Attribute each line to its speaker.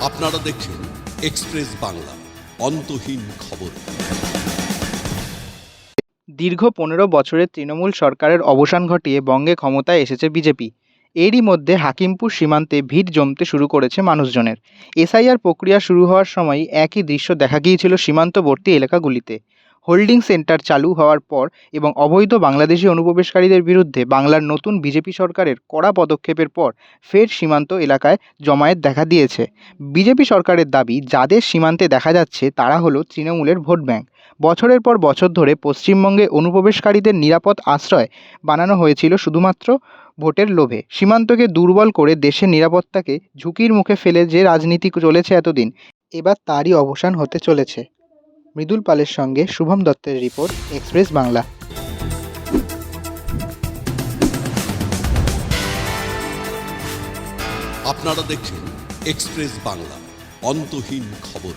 Speaker 1: আপনারা দেখছেন এক্সপ্রেস বাংলা, অন্তহীন খবর।
Speaker 2: দীর্ঘ ১৫ বছরের তৃণমূল সরকারের অবসান ঘটিয়ে বঙ্গে ক্ষমতায় এসেছে বিজেপি। এরই মধ্যে হাকিমপুর সীমান্তে ভিড় জমতে শুরু করেছে মানুষজনের। এসআইআর প্রক্রিয়া শুরু হওয়ার সময়ই একই দৃশ্য দেখা গিয়েছিল সীমান্তবর্তী এলাকাগুলিতে। হোল্ডিং সেন্টার চালু হওয়ার পর এবং অবৈধ বাংলাদেশি অনুপ্রবেশকারীদের বিরুদ্ধে বাংলার নতুন বিজেপি সরকারের কড়া পদক্ষেপের পর ফের সীমান্ত এলাকায় জমায়েত দেখা দিয়েছে। বিজেপি সরকারের দাবি, যাদের সীমান্তে দেখা যাচ্ছে তারা হলো তৃণমূলের ভোট ব্যাংক। বছরের পর বছর ধরে পশ্চিমবঙ্গে অনুপ্রবেশকারীদের নিরাপদ আশ্রয় বানানো হয়েছিল শুধুমাত্র ভোটের লোভে। সীমান্তকে দুর্বল করে দেশের নিরাপত্তাকে ঝুঁকির মুখে ফেলে যে রাজনীতি চলেছে এতদিন, এবার তারই অবসান হতে চলেছে। মৃদুল পালের সঙ্গে শুভম দত্তের রিপোর্ট, এক্সপ্রেস বাংলা।
Speaker 1: আপনারা দেখছেন এক্সপ্রেস বাংলা, অন্তহীন খবর।